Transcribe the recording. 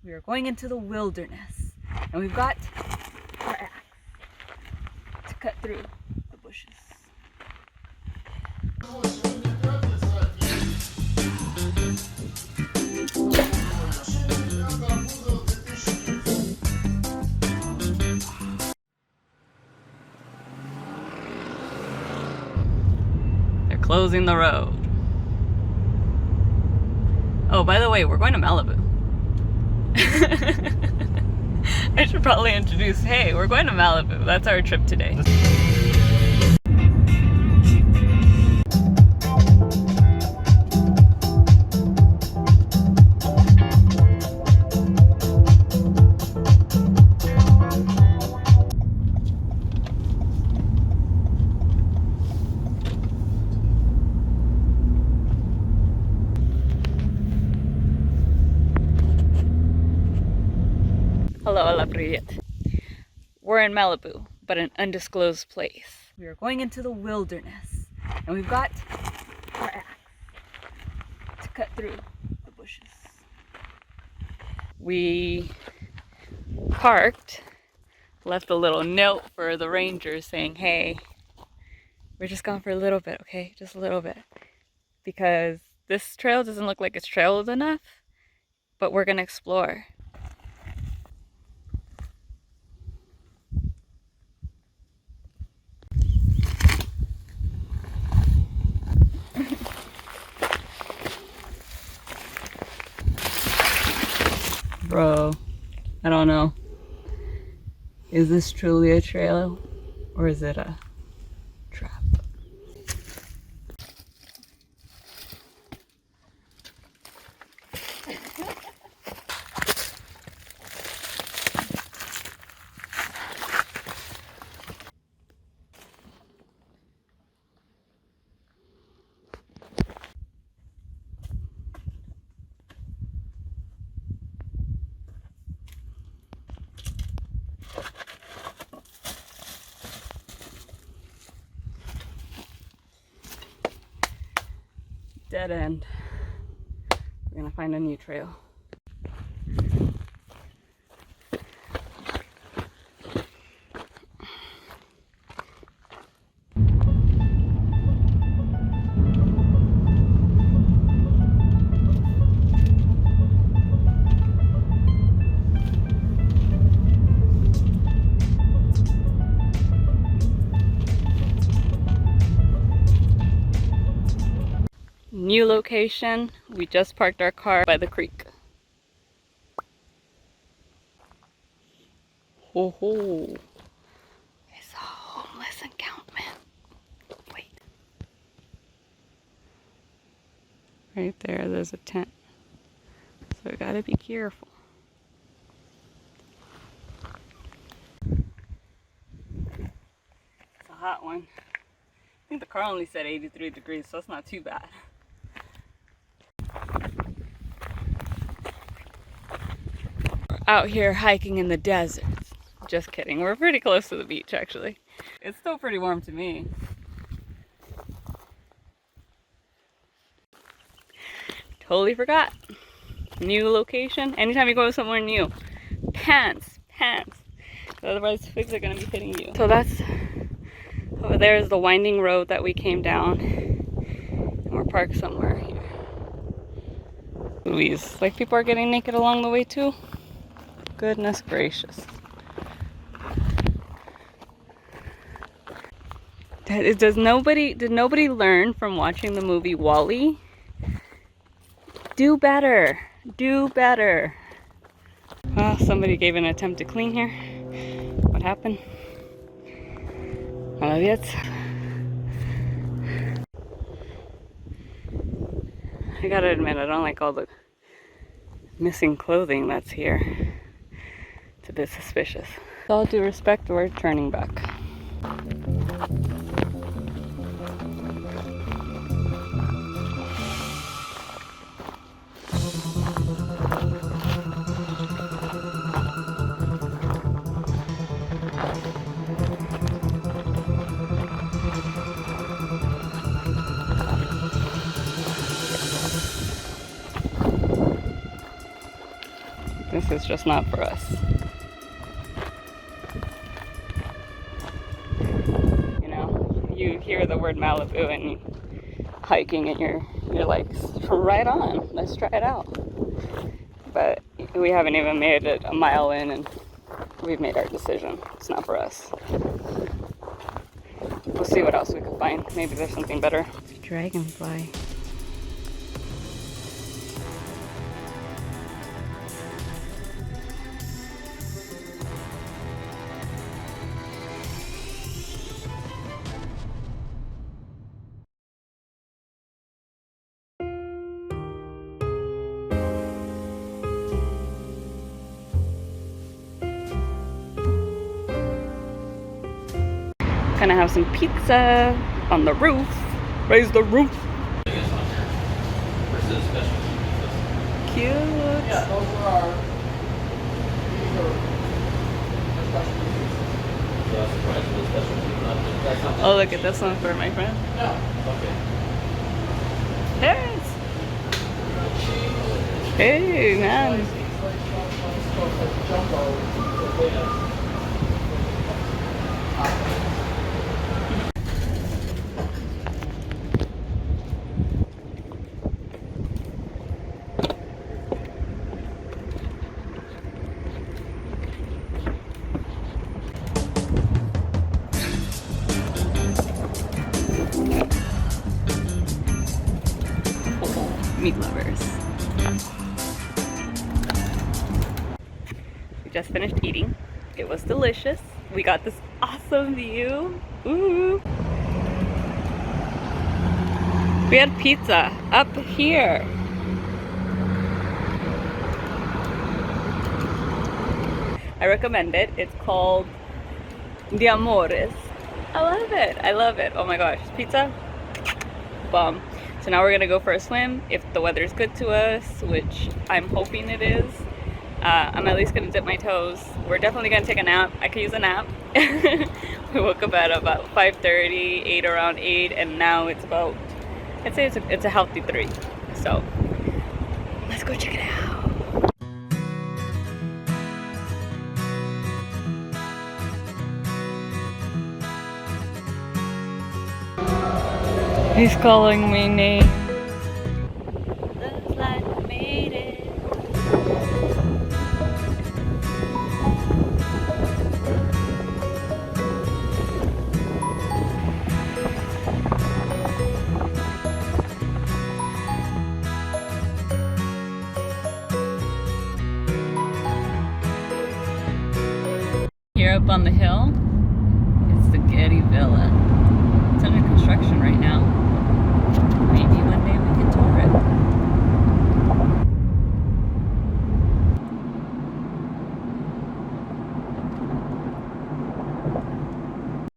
We are going into the wilderness, and we've got our axe to cut through the bushes. They're closing the road. Oh, by the way, we're going to Malibu. I should probably introduce, hey, we're going to Malibu. That's our trip today. Hello, hola, привет. We're in Malibu, but an undisclosed place. We are going into the wilderness, and we've got our axe to cut through the bushes. We parked, left a little note for the rangers saying, hey, we're just gone for a little bit, okay? Just a little bit. Because this trail doesn't look like it's traveled enough, but we're gonna explore. Bro, I don't know. Is this truly a trail or is it a trap? Dead end. We're gonna find a new trail. New location. We just parked our car by the creek. Ho ho. It's a homeless encampment. Wait. Right there, there's a tent. So we gotta be careful. It's a hot one. I think the car only said 83 degrees, so it's not too bad. Out here hiking in the desert. Just kidding. We're pretty close to the beach, actually. It's still pretty warm to me. Totally forgot. New location. Anytime you go somewhere new, pants. Otherwise, twigs are gonna be hitting you. So that's over there is the winding road that we came down, and we're parked somewhere here. Louise, like people are getting naked along the way too. Goodness gracious. Did nobody learn from watching the movie WALL-E? Do better. Do better. Well, somebody gave an attempt to clean here. What happened? Молодец. I gotta admit, I don't like all the missing clothing that's here. It's a bit suspicious. With all due respect, we're turning back. This is just not for us. You know, you hear the word Malibu and you hiking and you're like, right on, let's try it out. But we haven't even made it a mile in and we've made our decision. It's not for us. We'll see what else we can find. Maybe there's something better. Dragonfly. Gonna have some pizza on the roof. Raise the roof. Cute. Yeah, those are our. These are special. Oh, look at this one for my friend. No. Okay. There it is. Hey, man. Meat lovers. We just finished eating. It was delicious. We got this awesome view. Ooh. We had pizza up here. I recommend it. It's called De Amores. I love it. I love it. Oh my gosh. Pizza? Bomb. So now we're gonna go for a swim if the weather's good to us, which I'm hoping it is. I'm at least gonna dip my toes. We're definitely gonna take a nap. I could use a nap. We woke up at about 5:30, ate around 8, and now it's about, I'd say it's a healthy 3. So let's go check it out. He's calling me name. Looks like we made it. Here up on the hill,